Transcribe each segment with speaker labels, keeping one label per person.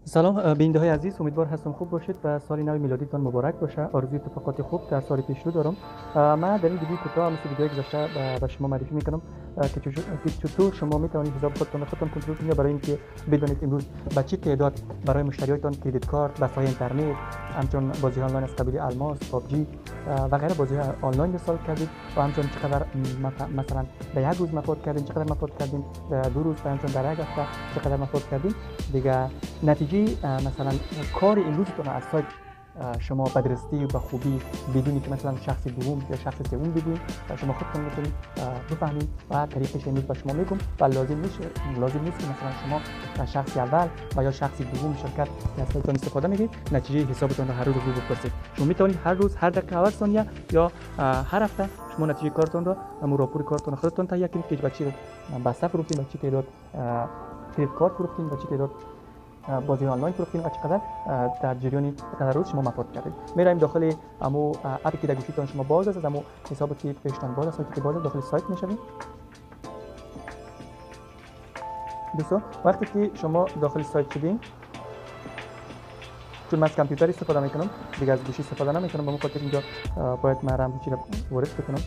Speaker 1: سلام بیننده های عزیز، امیدوار هستم خوب باشید و سال نو میلادیتان مبارک باشه. آرزوی اتفاقات خوب در سال پیش رو دارم. من در این ویدیو کوتاه مثل ویدیوهای گذشته به شما معرفی میکنم که چطور شما میتوانید حساب خودتان کنترل کنید برای اینکه بدانید امروز با چه تعداد برای مشتریاتان کریدیت کارت، وسایل اینترنت، همچنین بازی آنلاین از قبیل الماس، پابجی و غیره بازی آنلاین ارسال کردید و همچنین چقدر مثلا در یک روز مفاد کردین، چقدر مفاد کردین در دو روز، و همچنین در یک هفته چقدر مفاد کردین. دیگه نتیجه مثلا کار امروزتون از سایت شما به درستی و به خوبی بدونی که مثلا شخص دوم یا شخص سوم ببینید و شما خودتون میتونید بفهمید و طریقش امروز به شما میگم و لازم نیست که مثلا شما شخص اول و یا شخص دوم شرکت از سایتتون استفاده میگید نتیجه حسابتون رو هر روز بپرسید. شما میتونید هر روز، هر دقیقه، هر ثانیه یا هر هفته شما نتیجه کارتون رو راپور کارتون خودتون تهیه کنید که به چی بسته فروختین، به چی تعداد کریدیت کارت فروختین، به چی تعداد بازی آنلاین فروختین و چقدر در جریان چقدر روز شما مفاد کردید. میرایم داخل امو اپی که در گوشیتون شما باز است، امو حسابی که پیشتان باز است، که باز داخل سایت میشوید. دوستان وقتی که شما داخل سایت شدین، چون من از کامپیوتر استفاده میکنم دیگه از گوشی استفاده نمیکنم، به خاطر اینجا باید من چیزا وارد بکنم.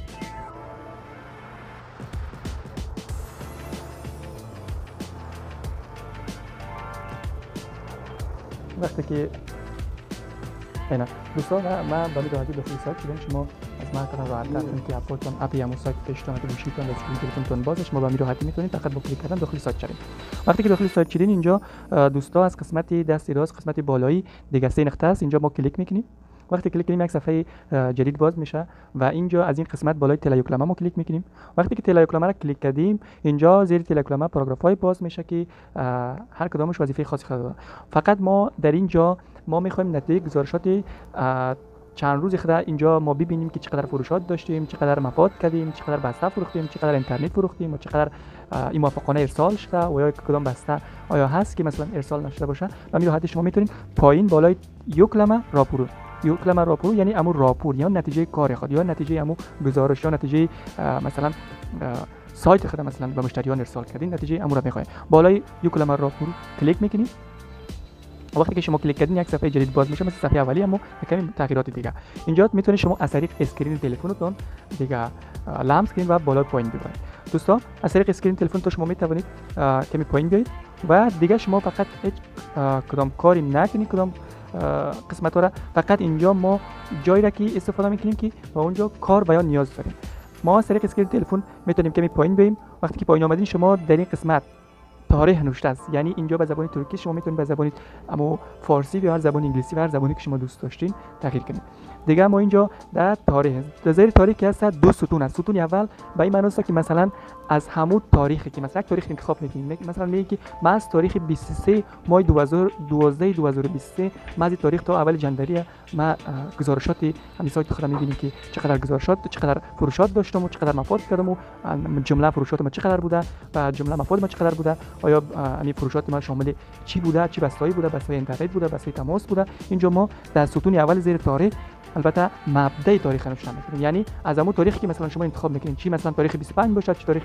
Speaker 1: وقتی که اینا دوستان من با راحتی داخل سایت شدم، شما از مرکز راحت تر که اپتون اپی همون سایت پیشتون که گوشیتون و اسکرین تلفنتون بازه، شما با راحتی میتونید فقط با کلیک کردن داخل سایت شوید. وقتی که داخل سایت شدین اینجا دوستان از قسمت دست راست، قسمت بالایی دیگه 3 نقطه است، اینجا ما کلیک میکنیم. وقتی کلیک کنیم یک صفحه جدید باز میشه و اینجا از این قسمت بالای تلایوکلمه ما کلیک میکنیم. وقتی که تلایوکلمه را کلیک کردیم اینجا زیر تلایوکلمه پاراگراف های باز میشه که هر کدامش وظیفه خاصی داره. فقط ما در اینجا ما میخوایم نتیجه گزارشات چند روز خود اینجا ما ببینیم که چقدر فروشات داشتیم، چقدر مفاد کردیم، چقدر بسته فروختیم، چقدر اینترنت فروختیم و چقدر این موافقانه ارسال شده و یا کدام بسته آیا هست که مثلا ارسال نشده باشه. و می راحتی شما میتونید پایین بالای یک کلمه راپور یعنی امو راپور یا نتیجه کار خود یا نتیجه امو گزارش یا نتیجه مثلا سایت خود مثلا به مشتریان ارسال کردین، نتیجه امو را میخواین بالای یک کلمه راپور کلیک میکنید. وقتی که شما کلیک کردین یک صفحه جدید باز میشه، مثل صفحه اولی اما کمی تغییرات دیگه. اینجا میتونید شما از طریق اسکرین تلفنتون دیگه لمس کنید و بالا پایین ببرید. دوستان از طریق اسکرین تلفنتون شما میتونید کمی پایین بیاید و دیگه شما فقط هیچ کدام کاری نکنید، کدام قسمت ها را فقط اینجا ما جایی را که استفاده میکنیم که با اونجا کار بیان نیاز داریم. ما از طریق اسکرین تلفن میتونیم کمی پایین بیایم. وقتی که پایین آمدین شما در این قسمت تاریخ نوشته است، یعنی اینجا به زبان ترکی شما میتونید به زبان اما فارسی یا هر زبان انگلیسی و هر زبانی که شما دوست داشتین تغییر کنید. دیگه ما اینجا در تاریخ زیر تاریخ که هست دو ستون است. ستون اول به این معنی است که مثلا از همون تاریخی که مثلا یک تاریخ انتخاب میکنید، مثلا میگه که من از تاریخ 23 ماه 2012 2023 من از تاریخ تا اول جنوری ما گزارشات همین سایت خودم میبینیم که چقدر گزارشات، چقدر فروشات داشتم و چقدر مفاد کردم و جمله فروشات ما چقدر بوده و جمله مفاد ما چقدر بوده، آیا همین فروشات ما شامل چی بوده، چی بسته‌ای بوده، بسته‌ای اینترنت بوده، بسته‌ای تماس بوده. اینجا ما در ستون اول زیر تاریخ البته مبدأ تاریخ نوشته می‌کنیم، یعنی از همون تاریخی که مثلا شما انتخاب می‌کنید، چی مثلا تاریخ 25 باشه، چی تاریخ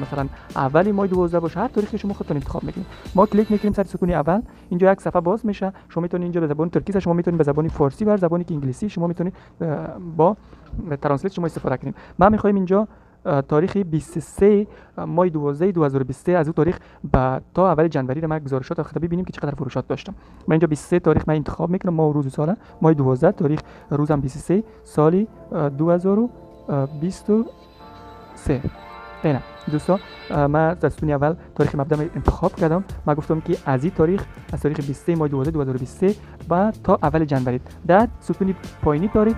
Speaker 1: مثلا اولی ماه 12 باشه، هر تاریخی شما خودتون انتخاب می‌کنید. ما کلیک می‌کنیم سر ستون اول، اینجا یک صفحه باز میشه. شما می‌تونید اینجا به زبان ترکی، شما می‌تونید به زبان فارسی و زبانی که انگلیسی شما می‌تونید با ترنسلیت شما استفاده کنید. ما می‌خوایم اینجا تاریخ 23 ماه 12 2023 از اون تاریخ تا اول جنوری رو ما گزارشات خود ببینیم که چقدر فروشات داشتم. من اینجا 23 تاریخ من انتخاب میکنم، ماه و روز سال ماه 12 تاریخ روزم 23 سال 2023. اینا دوستان من از ستون اول تاریخ مبدا انتخاب کردم. من گفتم که از این تاریخ از تاریخ 23 ماه 12 2023 و تا اول جنوری در ستون پایینی تاریخ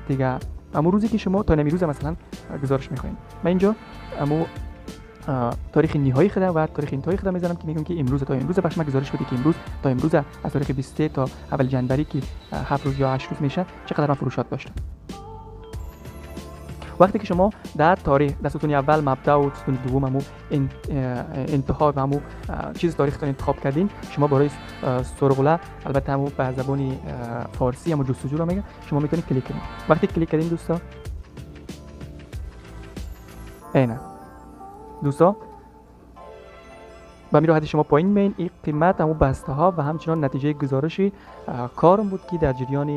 Speaker 1: دیگه امو روزی که شما تا نمی روز مثلا گزارش میخواین. من اینجا امو تاریخ نهایی خودم و تاریخ انتهایی خودم میذارم که میگم که امروز تا امروز باشه. من گزارش بده که امروز تا امروز از تاریخ 23 تا اول جنوری که 7 روز یا 8 روز میشه چقدر من فروشات داشتم. وقتی که شما در تاریخ در ستون اول مبدا و ستون دوم همو انتها و همو چیز تاریختون انتخاب کردین، شما برای سرغله البته همو به زبان فارسی همو جستجو رو میگه، شما میتونید کلیک کنید. وقتی کلیک کردین دوستا اینا دوستا به همین راحتی شما پایین میین. این قیمت همون بسته ها و همچنان نتیجه گزارش کارم بود که در جریان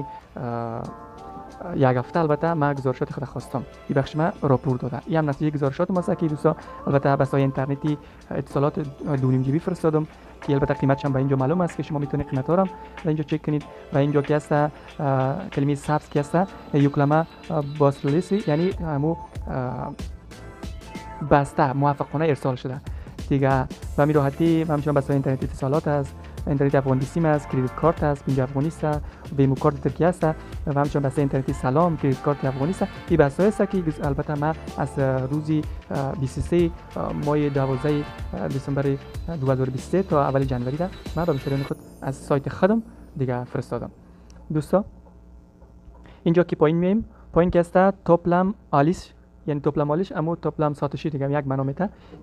Speaker 1: یک هفته البته من گزارشات خود خواستم. این بخش من راپور داده. این هم نتیجه گزارشات ماست که دوستا البته بسای اینترنتی اتصالات 2.5 جیبی فرستادم که البته قیمتش هم به اینجا معلوم است که شما میتونید قیمت ها رو در اینجا چک کنید. و اینجا که است کلمه سبز که است یوکلما باسلیسی، یعنی همون بسته موفقانه ارسال شده دیگه. به همین راحتی همچنان بسای اینترنتی اتصالات است، اینترنت افغان سیم است، کریدیت کارت است، اینجا افغانی است، ویمو کارت ترکیه است و همچنان بسته اینترنتی سلام، کریدیت کارت افغانی است. این بسته است که البته من از روزی 23 ماه 12 دسامبر 2023 تا اول جنوری ده من به مشتریان خود از سایت خودم دیگه فرستادم. دوستا اینجا که پایین میایم، پایین که است توپلم آلیس، یعنی توپلم آلیش اما توپلم ساتوشی دیگه یک منامه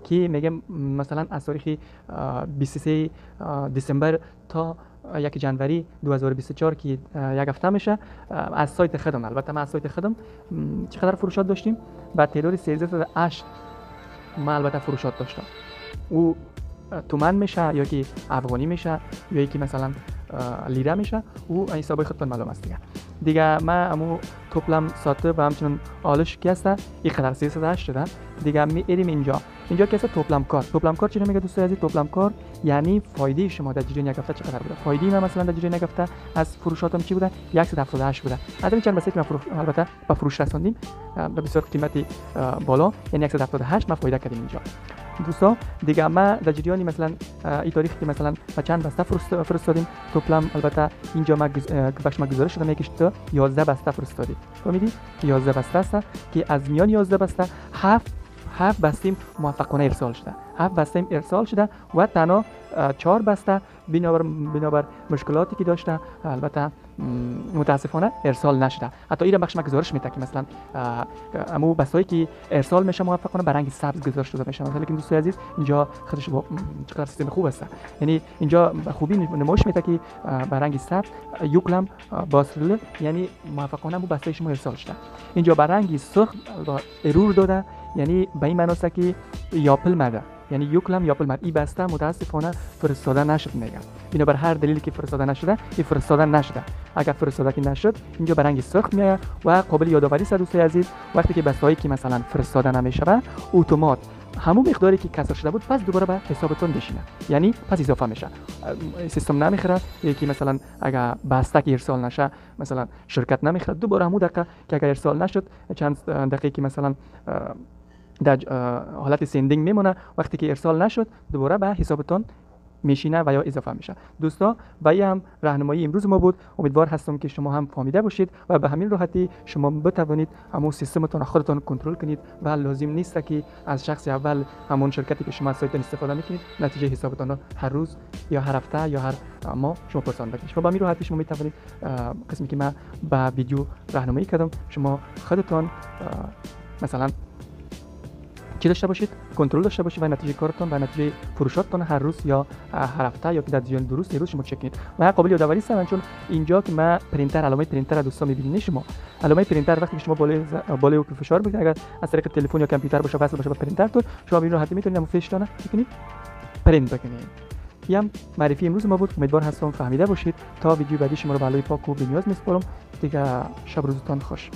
Speaker 1: که میگه مثلا از تاریخ 23 دسامبر تا 1 جنوری 2024 که یک هفته میشه از سایت خودم. البته من از سایت خودم چقدر فروشات داشتیم؟ بعد تعداد 1308 من البته فروشات داشتم. او تومن میشه یا که افغانی میشه یا که مثلا لیره میشه، او حسابای خودتون معلوم است دیگه. من امو توپلم ساته و همچنان آلش که است این قدر 308 شده دیگه. میریم اینجا که است توپلم کار. توپلم کار چی میگه دوستای عزیز؟ توپلم کار یعنی فایده شما در جریان یک هفته چقدر بوده. فایده من مثلا در جریان یک هفته از فروشاتم چی بوده؟ 178 بوده. از این چند بسته که من البته با فروش رساندیم به بسیار قیمتی بالا، یعنی 178 ما فایده کردیم اینجا دوستا دیگه. ما در جریان مثلا این تاریخ که مثلا ما چند بسته فرستادیم توپلم، البته اینجا ما بخش ما گزارش شده میگه که 11 بسته فرستادیم. فهمیدی؟ 11 بسته است که از میان 11 بسته 7 بسته موفقانه ارسال شده. 7 بسته ارسال شده و تنها 4 بسته بنابر مشکلاتی که داشته البته متاسفانه ارسال نشده. حتی این بخش ما گزارش میده که مثلا امو بسایی که ارسال میشه موفقانه به رنگ سبز گزارش داده میشه. مثلا که دوستای عزیز اینجا خودش چقدر سیستم خوب است، یعنی اینجا به خوبی نمایش میده که به رنگ سبز یوکلم باسرل یعنی موفقانه امو بسای شما ارسال شده. اینجا به رنگ سرخ ارور داده، یعنی به این معنی است که یاپل مده، یعنی یوکلم یاپل مد. این بسته متاسفانه فرستاده نشد میگم. بنابر هر دلیلی که فرستاده نشده این فرستاده نشده. اگر فرستاده که نشد اینجا به رنگ سرخ میاد و قابل یادآوری است دوستای عزیز. وقتی که بسته‌ای که مثلا فرستاده نمیشه اتومات همون مقداری که کسر شده بود پس دوباره به حسابتون بشینه، یعنی پس اضافه میشه. سیستم نمیخره یکی مثلا اگر بسته که ارسال نشه مثلا شرکت نمیخره دوباره همون دقیقه که اگر ارسال نشد چند دقیقه که مثلا در حالت سندینگ میمونه، وقتی که ارسال نشد دوباره به حسابتون میشینه و یا اضافه میشه. دوستا و این هم راهنمایی امروز ما بود. امیدوار هستم که شما هم فهمیده باشید و به همین راحتی شما بتوانید همون سیستمتون خودتون کنترل کنید و لازم نیست که از شخص اول همون شرکتی که شما از سایتون استفاده میکنید نتیجه حسابتون رو هر روز یا هر هفته یا هر ماه شما پرسان بکنید. شما به همین راحتی شما میتوانید قسمی که من با ویدیو راهنمایی کردم شما خودتون مثلا چی داشته باشید، کنترل داشته باشید و نتیجه کارتون و نتیجه فروشاتتون هر روز یا هر هفته یا که در جریان درست روز شما چک کنید. و قابل یادآوری است چون اینجا که ما پرینتر علامه پرینتر دوستان می‌بینید شما علامه پرینتر وقتی که شما بالای و فشار بگیرید اگر از طریق تلفن یا کامپیوتر باشه وصل باشه به پرینتر تو شما به این راحتی میتونید همون فیشتون بکنید پرینت بکنید. این هم معرفی امروز ما بود. امیدوار هستم فهمیده باشید. تا ویدیو بعدی شما رو به الله پاک و بی‌نیاز میسپارم دیگه. شب روزتون خوش.